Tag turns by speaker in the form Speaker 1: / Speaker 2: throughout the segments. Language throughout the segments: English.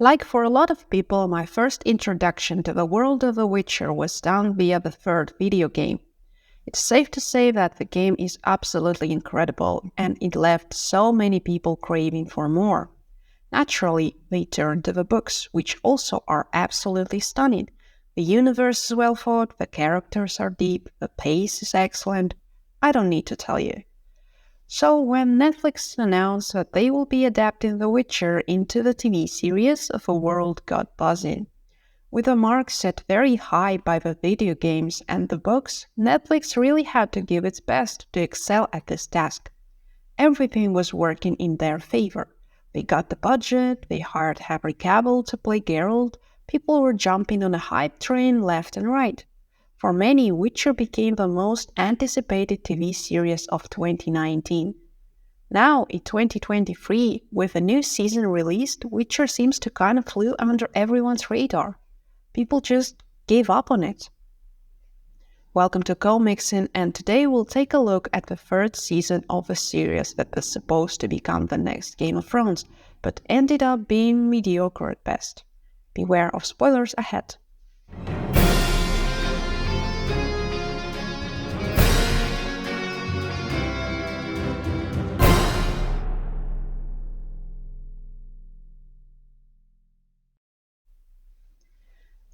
Speaker 1: Like for a lot of people, my first introduction to the world of The Witcher was done via the third video game. It's safe to say that the game is absolutely incredible, and it left so many people craving for more. Naturally, they turned to the books, which also are absolutely stunning. The universe is well thought, the characters are deep, the pace is excellent. I don't need to tell you. So when Netflix announced that they will be adapting The Witcher into the TV series, the world got buzzing. With a mark set very high by the video games and the books, Netflix really had to give its best to excel at this task. Everything was working in their favor. They got the budget, they hired Henry Cavill to play Geralt, people were jumping on a hype train left and right. For many, Witcher became the most anticipated TV series of 2019. Now, in 2023, with a new season released, Witcher seems to kind of flew under everyone's radar. People just gave up on it. Welcome to Co-Mixin', and today we'll take a look at the third season of a series that was supposed to become the next Game of Thrones, but ended up being mediocre at best. Beware of spoilers ahead.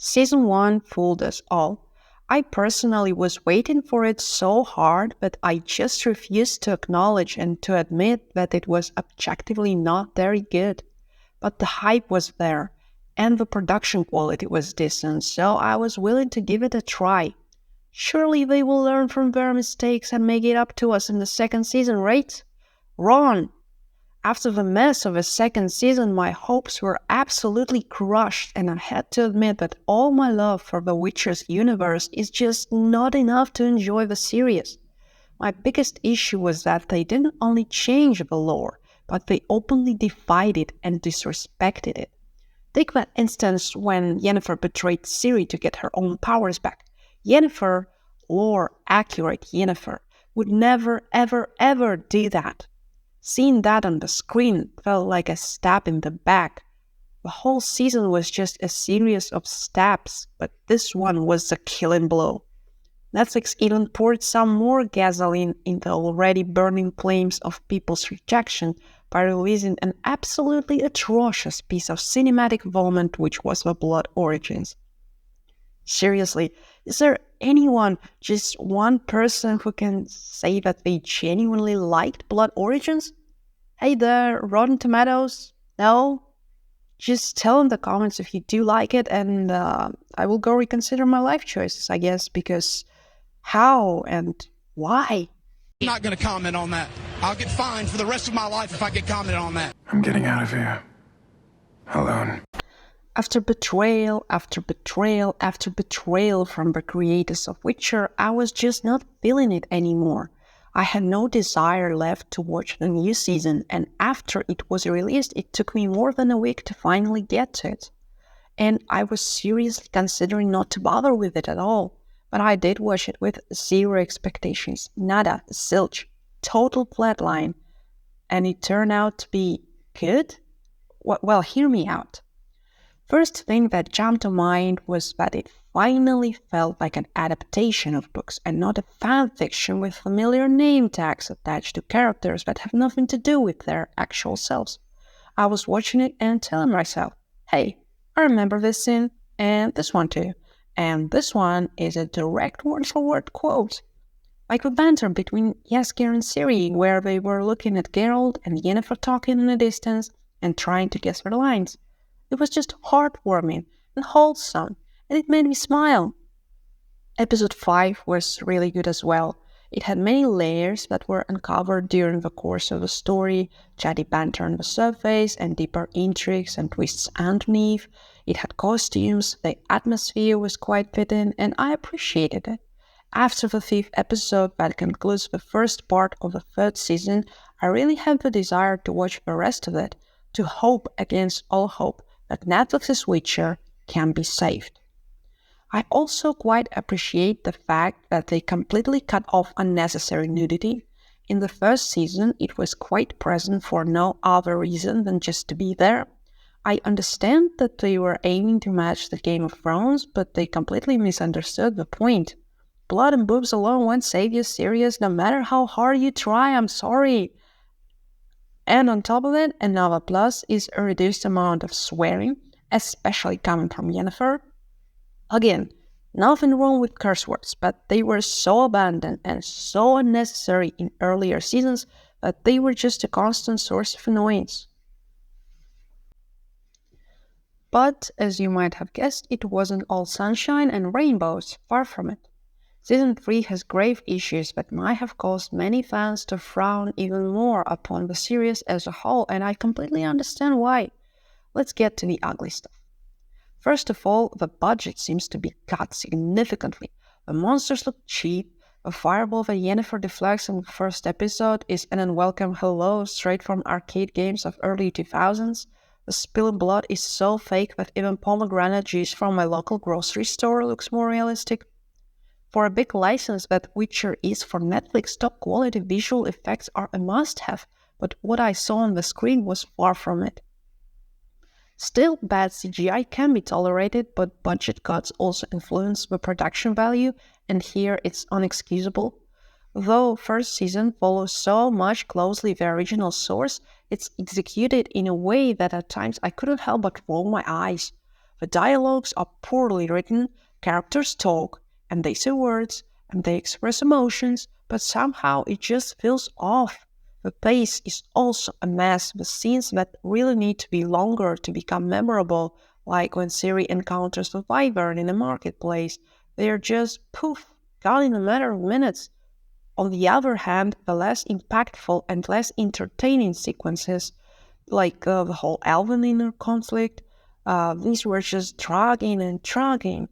Speaker 1: Season 1 fooled us all. I personally was waiting for it so hard, but I just refused to acknowledge and to admit that it was objectively not very good. But the hype was there, and the production quality was decent, so I was willing to give it a try. Surely they will learn from their mistakes and make it up to us in the second season, right? Wrong! After the mess of a second season, my hopes were absolutely crushed, and I had to admit that all my love for The Witcher's universe is just not enough to enjoy the series. My biggest issue was that they didn't only change the lore, but they openly defied it and disrespected it. Take that instance when Yennefer betrayed Ciri to get her own powers back. Yennefer, lore-accurate Yennefer, would never, ever, ever do that. Seeing that on the screen felt like a stab in the back. The whole season was just a series of stabs, but this one was a killing blow. Netflix even poured some more gasoline in the already burning flames of people's rejection by releasing an absolutely atrocious piece of cinematic vomit, which was the Blood Origins. Seriously, is there anyone, just one person, who can say that they genuinely liked Blood Origins? Hey there, Rotten Tomatoes? No? Just tell in the comments if you do like it, and I will go reconsider my life choices, I guess, because how and why?
Speaker 2: I'm not going to comment on that. I'll get fined for the rest of my life if I get commented on that.
Speaker 3: I'm getting out of here. Alone.
Speaker 1: After betrayal after betrayal after betrayal from the creators of Witcher, I was just not feeling it anymore. I had no desire left to watch the new season, and after it was released, it took me more than a week to finally get to it. And I was seriously considering not to bother with it at all. But I did watch it with zero expectations, nada, zilch, total flatline. And it turned out to be good? Well, hear me out. First thing that jumped to mind was that it finally felt like an adaptation of books and not a fan fiction with familiar name tags attached to characters that have nothing to do with their actual selves. I was watching it and telling myself, hey, I remember this scene, and this one too. And this one is a direct word-for-word quote. Like the banter between Jaskier and Ciri, where they were looking at Geralt and Yennefer talking in the distance and trying to guess their lines. It was just heartwarming and wholesome, and it made me smile. Episode 5 was really good as well. It had many layers that were uncovered during the course of the story, chatty banter on the surface, and deeper intrigues and twists underneath. It had costumes, the atmosphere was quite fitting, and I appreciated it. After the 5th episode that concludes the first part of the 3rd season, I really had the desire to watch the rest of it, to hope against all hope that Netflix's Witcher can be saved. I also quite appreciate the fact that they completely cut off unnecessary nudity. In the first season, it was quite present for no other reason than just to be there. I understand that they were aiming to match the Game of Thrones, but they completely misunderstood the point. Blood and boobs alone won't save you serious no matter how hard you try, I'm sorry. And on top of it, another plus is a reduced amount of swearing, especially coming from Yennefer. Again, nothing wrong with curse words, but they were so abundant and so unnecessary in earlier seasons that they were just a constant source of annoyance. But, as you might have guessed, it wasn't all sunshine and rainbows, far from it. Season 3 has grave issues that might have caused many fans to frown even more upon the series as a whole, and I completely understand why. Let's get to the ugly stuff. First of all, the budget seems to be cut significantly. The monsters look cheap. A fireball that Yennefer deflects in the first episode is an unwelcome hello straight from arcade games of early 2000s. The spilling blood is so fake that even pomegranate juice from my local grocery store looks more realistic. For a big license that Witcher is for Netflix, top quality visual effects are a must-have, but what I saw on the screen was far from it. Still, bad CGI can be tolerated, but budget cuts also influence the production value, and here it's unexcusable. Though first season follows so much closely the original source, it's executed in a way that at times I couldn't help but roll my eyes. The dialogues are poorly written, characters talk, and they say words, and they express emotions, but somehow it just feels off. The pace is also a mess with scenes that really need to be longer to become memorable, like when Ciri encounters the wyvern in a marketplace. They are just poof, gone in a matter of minutes. On the other hand, the less impactful and less entertaining sequences, like the whole elven inner conflict, these were just dragging and dragging.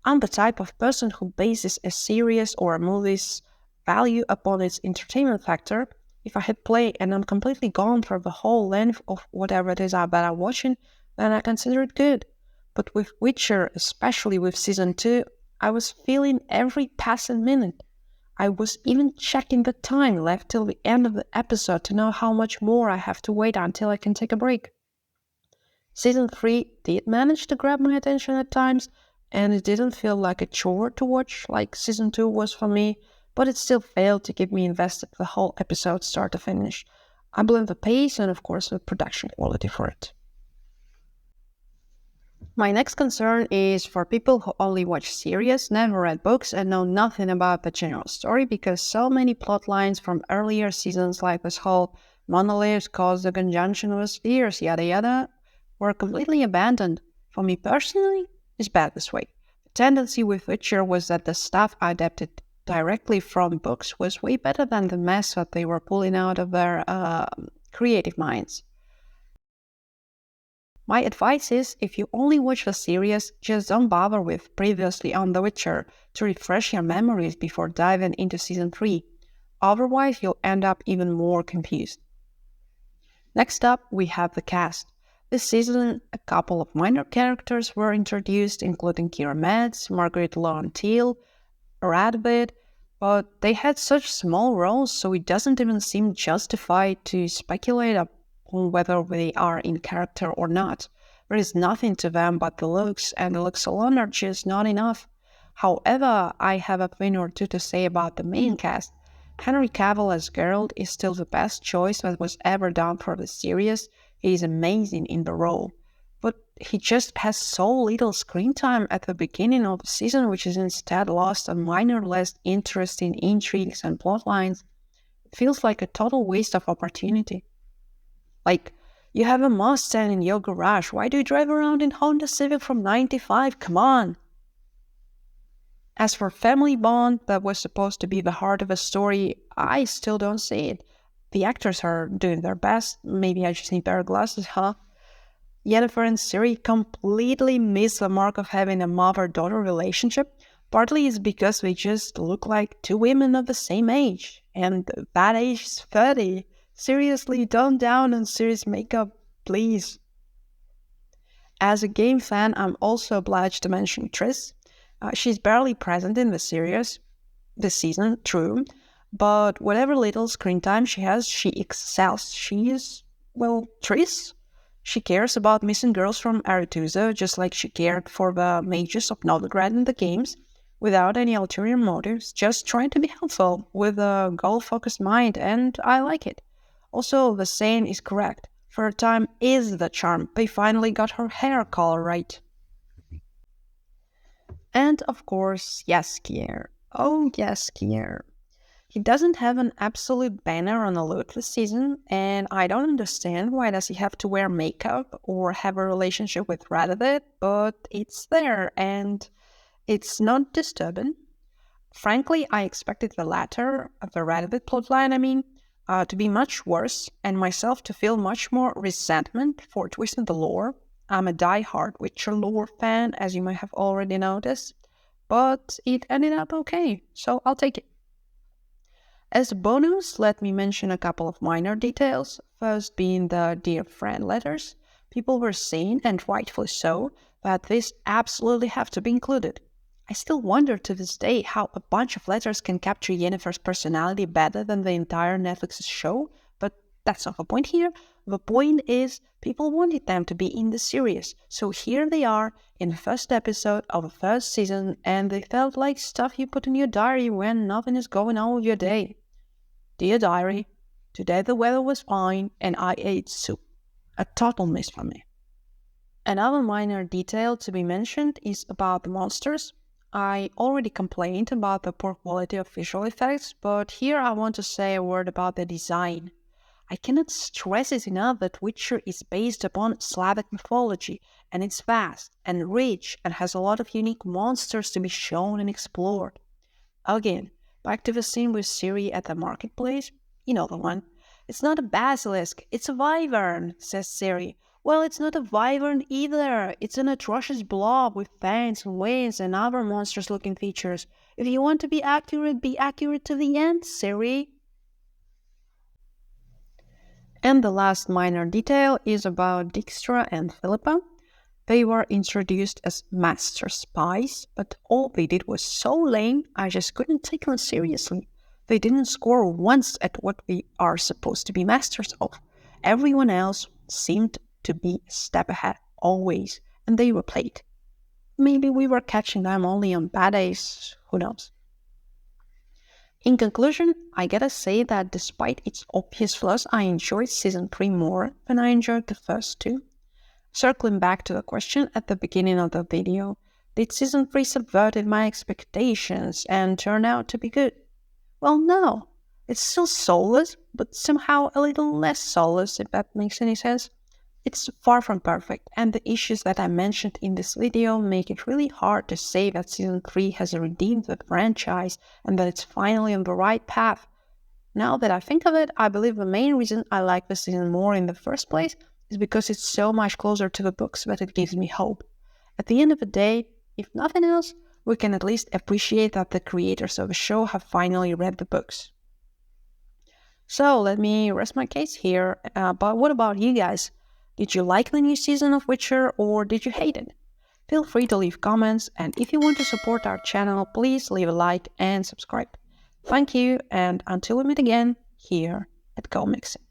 Speaker 1: I'm the type of person who bases a series or a movie's value upon its entertainment factor. If I hit play and I'm completely gone for the whole length of whatever it is that I'm watching, then I consider it good. But with Witcher, especially with Season 2, I was feeling every passing minute. I was even checking the time left till the end of the episode to know how much more I have to wait until I can take a break. Season 3 did manage to grab my attention at times, and it didn't feel like a chore to watch like Season 2 was for me, but it still failed to keep me invested the whole episode start to finish. I blame the pace and of course the production quality for it. My next concern is for people who only watch series, never read books, and know nothing about the general story, because so many plot lines from earlier seasons, like this whole monoliths cause the conjunction of spheres, yada yada, were completely abandoned. For me personally, it's bad this way. The tendency with Witcher was that the stuff adapted directly from books was way better than the mess that they were pulling out of their creative minds. My advice is, if you only watch the series, just don't bother with previously on The Witcher to refresh your memories before diving into Season 3. Otherwise, you'll end up even more confused. Next up, we have the cast. This season, a couple of minor characters were introduced, including Keira Metz, Margaret Lauren Teal, Radvid, but they had such small roles, so it doesn't even seem justified to speculate on whether they are in character or not. There is nothing to them but the looks, and the looks alone are just not enough. However, I have a thing or two to say about the main cast. Henry Cavill as Geralt is still the best choice that was ever done for the series. He is amazing in the role. But he just has so little screen time at the beginning of the season, which is instead lost on minor, less interesting intrigues and plot lines. It feels like a total waste of opportunity. Like, you have a Mustang in your garage. Why do you drive around in Honda Civic from 95? Come on! As for family bond that was supposed to be the heart of a story, I still don't see it. The actors are doing their best. Maybe I just need better glasses, huh? Yennefer and Ciri completely miss the mark of having a mother-daughter relationship. Partly it's because they just look like two women of the same age, and that age is 30. Seriously, tone down on Ciri's makeup, please. As a game fan, I'm also obliged to mention Triss. She's barely present in the series this season, true, but whatever little screen time she has, she excels. She is, well, Triss. She cares about missing girls from Aretusa just like she cared for the mages of Novigrad in the games, without any ulterior motives, just trying to be helpful with a goal-focused mind, and I like it. Also, the saying is correct. For a time is the charm. They finally got her hair color right. And of course, Jaskier. Oh, Jaskier. He doesn't have an absolute banner on a look this season, and I don't understand why does he have to wear makeup or have a relationship with Radovit, but it's there, and it's not disturbing. Frankly, I expected the latter, the Radovit plotline, to be much worse, and myself to feel much more resentment for twisting the lore. I'm a die-hard Witcher lore fan, as you might have already noticed, but it ended up okay, so I'll take it. As a bonus, let me mention a couple of minor details, first being the Dear Friend letters. People were saying, and rightfully so, that these absolutely have to be included. I still wonder to this day how a bunch of letters can capture Yennefer's personality better than the entire Netflix show, but that's not the point here. The point is, people wanted them to be in the series, so here they are in the first episode of the first season, and they felt like stuff you put in your diary when nothing is going on with your day. Dear diary, today the weather was fine and I ate soup. A total miss for me. Another minor detail to be mentioned is about the monsters. I already complained about the poor quality of visual effects, but here I want to say a word about the design. I cannot stress it enough that Witcher is based upon Slavic mythology, and it's vast and rich and has a lot of unique monsters to be shown and explored. Again, back to the scene with Ciri at the marketplace. You know the one. It's not a basilisk, it's a wyvern, says Ciri. Well, it's not a wyvern either. It's an atrocious blob with fangs and wings and other monstrous-looking features. If you want to be accurate to the end, Ciri. And the last minor detail is about Dijkstra and Philippa. They were introduced as master spies, but all they did was so lame, I just couldn't take them seriously. They didn't score once at what they are supposed to be masters of. Everyone else seemed to be a step ahead, always, and they were played. Maybe we were catching them only on bad days, who knows. In conclusion, I gotta say that despite its obvious flaws, I enjoyed Season 3 more than I enjoyed the first two. Circling back to the question at the beginning of the video, did Season 3 subverted my expectations and turn out to be good? Well, no. It's still soulless, but somehow a little less soulless, if that makes any sense. It's far from perfect, and the issues that I mentioned in this video make it really hard to say that Season 3 has redeemed the franchise and that it's finally on the right path. Now that I think of it, I believe the main reason I like the season more in the first place is because it's so much closer to the books that it gives me hope. At the end of the day, if nothing else, we can at least appreciate that the creators of the show have finally read the books. So let me rest my case here, but what about you guys? Did you like the new season of Witcher or did you hate it? Feel free to leave comments, and if you want to support our channel, please leave a like and subscribe. Thank you, and until we meet again here at Go Mixing.